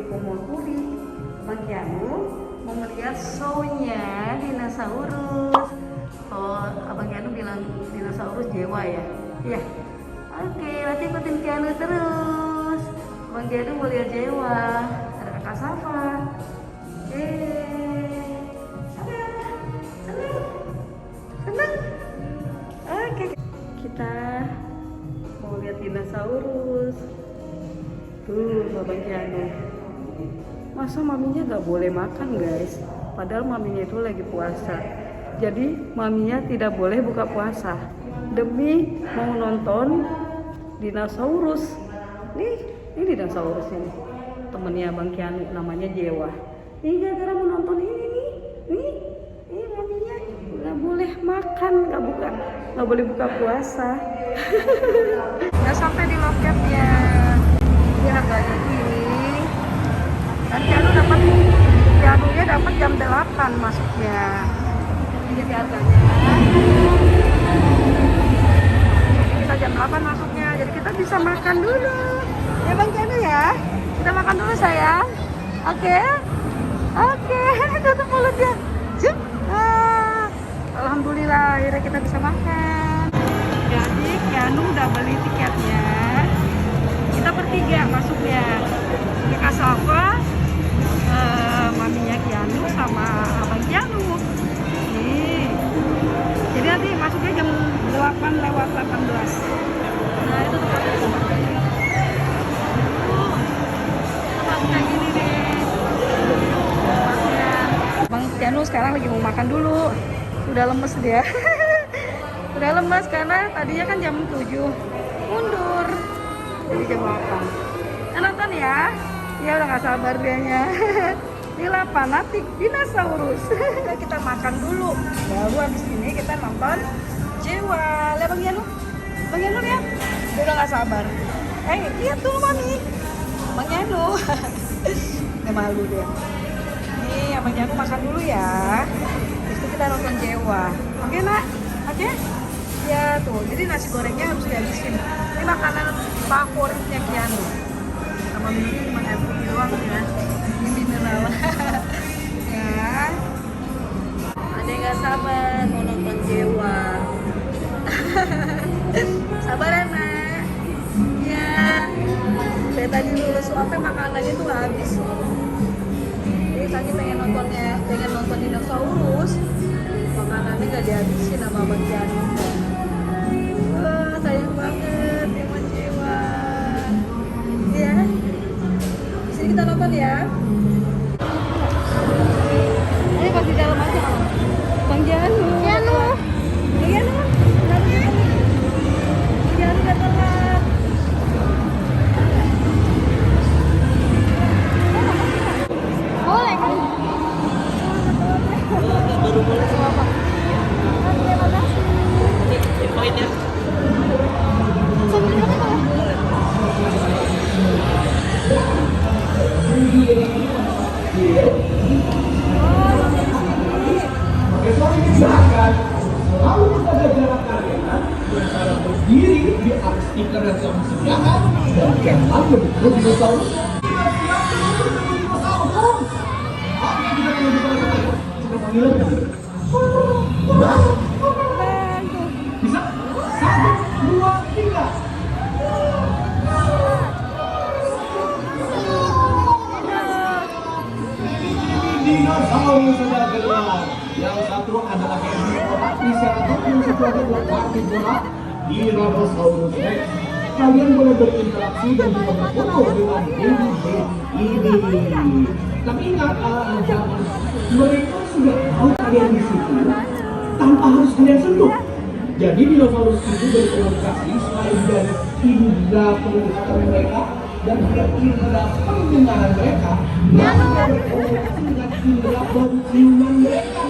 Kumohuri. Bang Kianu mau melihat show-nya dinosaurus. Oh, Abang Kianu bilang dinosaurus Jewa ya? Iya. Oke, nanti ikutin Kianu terus. Bang Kianu mau lihat Jewa. Ada Kakak Safa. Senang. Oke, kita mau lihat dinosaurus. Tuh, Babang Kianu. Masa maminya nggak boleh makan, guys? Padahal maminya itu lagi puasa. Jadi maminya tidak boleh buka puasa demi mau nonton dinosaurus. Ini dinosaurusnya nih. Temennya Bang Kianu namanya Jewa. Ini gara-gara mau nonton ini nih. Ini maminya nggak boleh makan, nggak boleh buka puasa. Nggak sampai di loketnya. Ini harganya gini. Dan Kianunya dapat jam 8 masuknya. Ini jadi harganya. Kita jam 8 masuknya. Jadi kita bisa makan dulu. Ya Bang Kianu ya. Kita makan dulu sayang. Oke. Tutup mulutnya. Alhamdulillah akhirnya kita bisa makan. Jadi Kianu udah beli tiketnya. Kita bertiga masuknya. Kakak Safa, maminya Kianu sama Abang Kianu. Nih. Jadi nanti masuknya jam 8 lewat 18. Nah itu tempatnya. Tempat kayak gini deh. Bang Kianu sekarang lagi mau makan dulu. Udah lemes dia. Udah lemes karena tadinya kan jam 7. Mundur. Jadi jam 8. Nonton ya. Ya udah gak sabar dianya. Ini Fanatik Dinosaurus. Kita makan dulu. Baru habis ini kita nonton Jewa. Lihat Bang Kianu. Bang Kianu ya. Dia udah gak sabar. Lihat dulu mami. Bang Kianu. Gak malu dia. Nih Bang Kianu makan dulu ya. Terus itu kita nonton Jewa. Oke nak? Oke? Ya tuh. Jadi nasi gorengnya harus dihabisin. Ini makanan favoritnya Kianu. Sama minumnya cuma air putih doang ya. Ini mineral. Ya. Ada yang gak sabar mau nonton Jewa. Sabar anak. Ya. Saya tadi lulus UAP makanannya tuh habis. Jadi tadi pengen nonton dinosaurus. Makanannya gak dihabisin sama Bang Kianu. Wah, sayang banget sama Jewa. Ya. Sini kita nonton ya. Ini pas di dalam aja. Bang Kianu. Kianu. Kenapa? Bang Kianu udah telat. Boleh kan? Baru boleh sama apa? Terima kasih. Ini poinnya. Sambil apa? Misalkan selalu menjaga jarak kalian dengan cara berdiri di atas tikar yang sama sebelahan dan jangan mendukung dinosaurus. Bisa? 1, 2, 3. Dinosaurus sudah gerak. Yang satu adalah Triceratops, yang satu adalah Carnivora Tyrannosaurus Rex. Kalian boleh berinteraksi dan juga berfoto dengan baby ini. Tapi ingat, jangan mereka sudah tahu kalian di situ tanpa harus kalian sentuh. Jadi dinosaurus itu berkomunikasi selain dari indera penglihatan mereka dan juga indera pendengaran mereka, mereka berkomunikasi dengan indera penciuman mereka.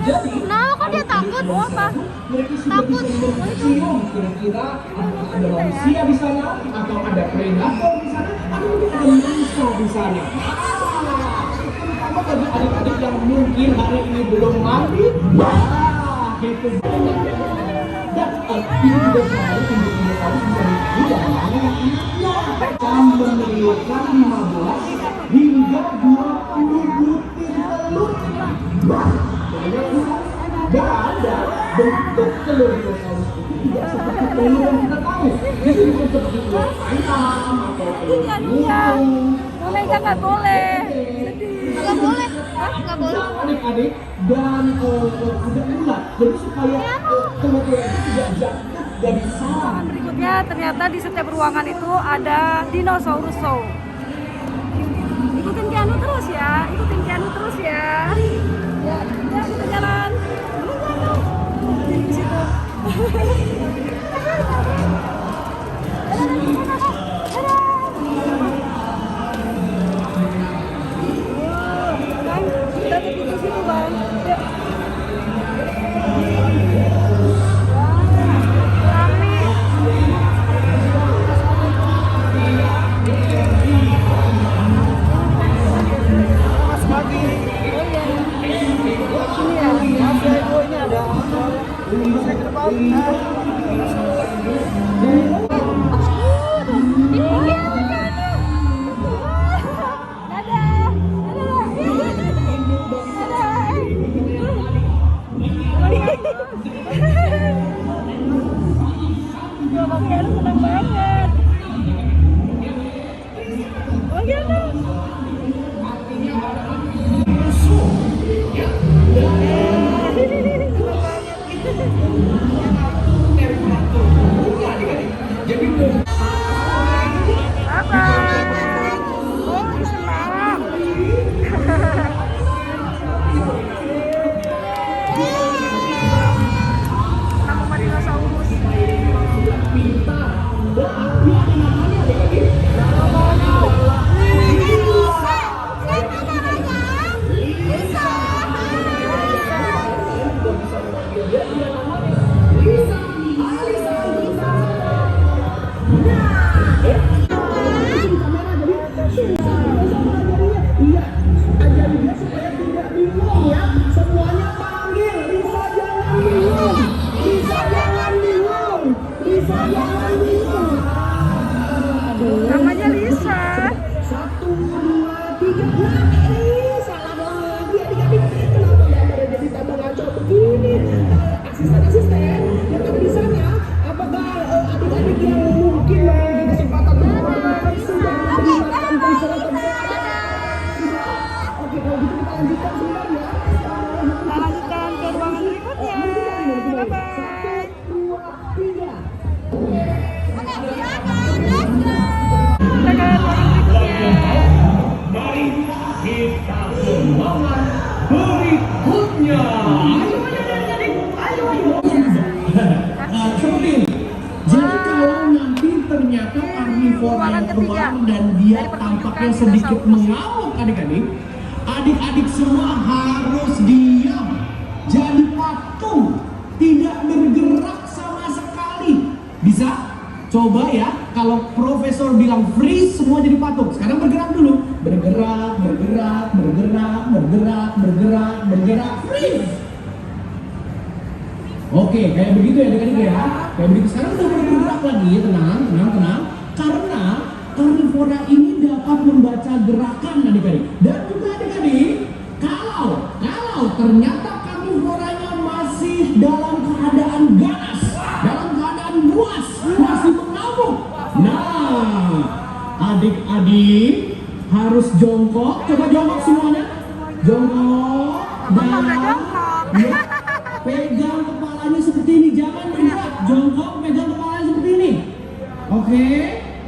Jadi, kok dia takut? Oh, apa? Mereka sudah bisa mencium kira-kira ada manusia di sana, atau ada predator di sana, atau mungkin ada manusia di sana. Terutama bagi adik-adik yang mungkin hari ini belum mandi, itu dan ini juga selalu untuk harus bisa diikuti dan anak-anaknya. Jam menunjukkan 15 telur dinosaurus itu tidak seperti telur yang kita tahu. Itu bisa seperti telur ayam atau telur Iya, burung. boneka nggak boleh. Nggak boleh. Hah? Nggak boleh. Ya, adik-adik, dan ada ulat. Jadi supaya telur-telur itu tidak jatuh dari sarang. Ruangan berikutnya ternyata di setiap ruangan itu ada dinosaurus show. Ikutin Keanu terus ya, ikutin Keanu terus ya. Ya, kita jalan. Di situ. Bang, kita pergi ke situ, Bang. Yuk. Rame. Mas pagi. Ini ya. Maaf ya ibu, ini ada saya ke depan. Bang Keanu senang banget. Bang Keanu. Bye-bye. Oh, senang. Nama dinosaurus. Namanya Lisa. Satu, dua, tiga. Wah, salah lagi adik-adik. Kenapa gambarnya jadi tambah ngaco begini? Asisten-asisten yang ada di sana, apakah adik-adik yang mungkin memiliki kesempatan untuk sudah mendapatkan persyaratan? Oke, kalau gitu kita lanjutkan sebentar ya. Kita lanjutkan ke ruangan berikutnya. Bye-bye. Satu, dua, tiga. Kita ke ruangan berikutnya. Mari kita semangat berikutnya. Seperti ini. Jadi kalau nanti ternyata karnivora yang keluar dan dia tampaknya sedikit mengamuk adik-adik, adik-adik semua harus diam, jadi patung, tidak bergerak sama sekali. Bisa? Coba ya, kalau profesor bilang freeze, semua jadi patung. Sekarang bergerak dulu. Bergerak, bergerak, bergerak, bergerak, bergerak, bergerak, freeze. Oke, kayak begitu ya adik-adik ya. Kayak begitu. Sekarang udah boleh bergerak lagi, tenang, tenang, tenang. Karena karnivora ini dapat membaca gerakan adik-adik. Dan juga adik-adik, kalau ternyata karnivoranya masih dalam keadaan ganas, dalam keadaan buas, masih mengamuk. Nah, adik-adik harus jongkok. Coba jongkok semuanya. Jongkok. Mama udah jongkok. Ya, pegang kepalanya seperti ini. Jangan bergerak. Jongkok, pegang kepalanya seperti ini. Oke.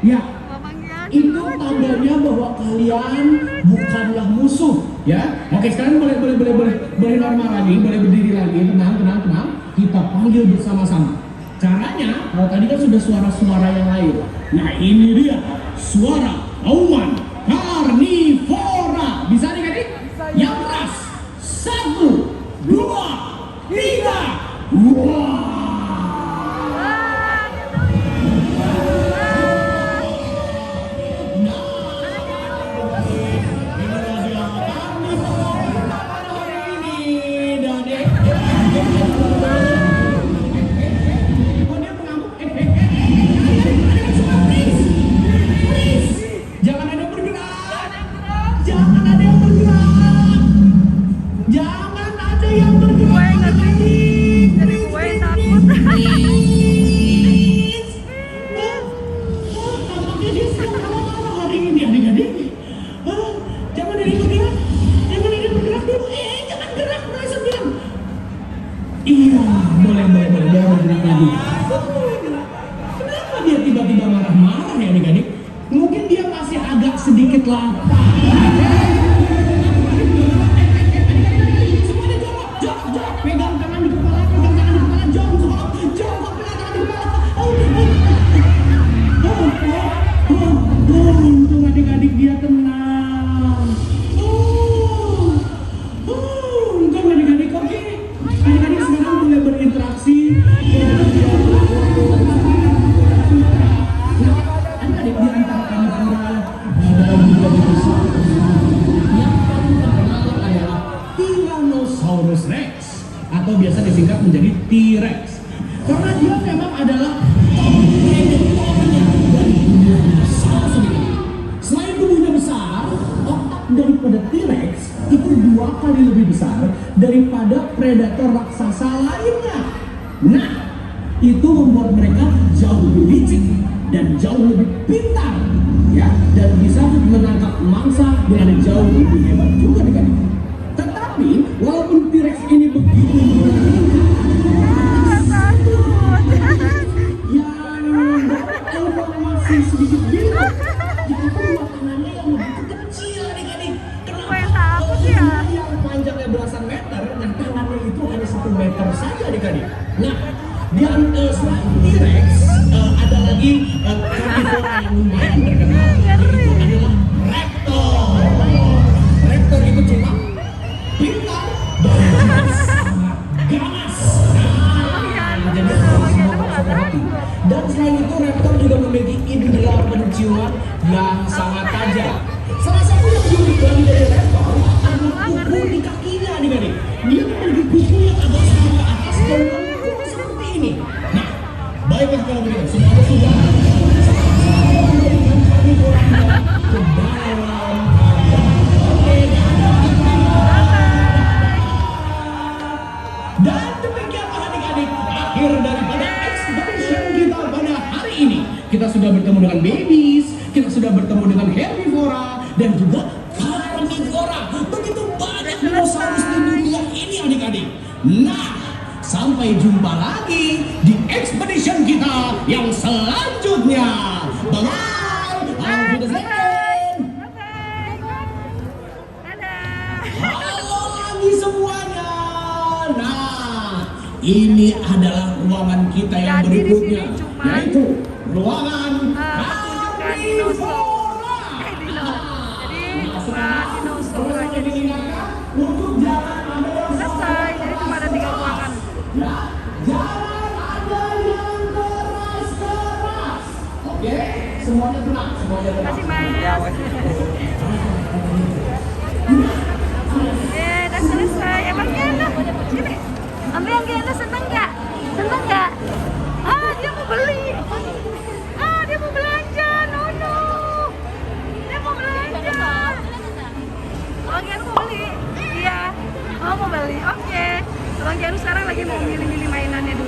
Ya. Bang Keanu. Itu tandanya bahwa kalian bukanlah musuh, ya. Oke, sekarang boleh normal lagi, boleh berdiri lagi, tenang. Kita panggil bersama-sama. Caranya, kalau tadi kan sudah suara-suara yang lain. Nah, ini dia suara auman karnivora. Bisa nih, adik? Yang keras. 1, 2, 3. Wah. Jangan ada yang bergerak. Jangan ada yang bergerak. Jangan ada yang bergerak. Gue ngeri. Jadi gue takut. lebih besar. Yang paling terkenal adalah Tyrannosaurus Rex atau biasa disingkat menjadi T-Rex. Karena dia memang adalah predatornya dari dunia dinosaurus sendiri. Selain tubuhnya besar, otak daripada T-Rex itu 2 kali lebih besar daripada predator raksasa lainnya. Nah, itu membuat mereka jauh lebih licik dan jauh lebih pintar, ya, dan bisa menangkap mangsa dengan jauh lebih hebat juga kan. Tetapi walaupun T-Rex ini begitu menakutkan, yang masih sedikit bingung, itu makanannya yang begitu kecil adik-adik. Gue yang takut ya. Yang panjangnya belasan meter dan tangannya itu hanya 1 meter saja adik-adik. Nah, dan selain T-Rex ada lagi herbivora yang lumayan terkenal, yaitu adalah raptor. Raptor itu cuma pintar dan juga sangat ganas. Jadi semua masuk hati. Dan selain itu raptor juga memiliki indera penciuman yang sangat tajam. Salah satu yang unik lagi dari raptor adalah kuku di kakinya adik-adik. Dia memiliki kuku yang agak sedikit ke atas dan lengkung seperti ini. Nah, baiklah kalau begitu, semuanya sudah memberikan karnivoranya ke dalam dan demikianlah adik-adik akhir daripada expedition kita pada hari ini. Kita sudah bertemu dengan babies, kita sudah bertemu dengan herbivora dan juga carnivora. Begitu banyak dinosaurus di dunia ini adik-adik. Nah, sampai jumpa lagi di expedition kita yang selanjutnya. Bye-bye. Auf Wiedersehen. Halo lagi semuanya. Nah, ini adalah ruangan kita yang Jadi di berikutnya, sini cuma yaitu ruangan pertunjukan dinosaurus. Jadi cuma dinosaurus aja di sini. untuk jalan ada yang Selesai. Jadi cuma ada 3 ruangan. ya, jangan ada yang keras-keras. Oke, semuanya tenang, semuanya tenang. Kasih Mas. Udah selesai. Emang Giana? Sini. Ambil yang Giana seneng nggak? Seneng nggak? Ah, dia mau beli. Ah, dia mau belanja. No. Dia mau belanja. Oh, Giana mau beli? Iya. Oh, mau beli. Oke. Kalau Giana sekarang lagi mau milih-milih mainannya dulu.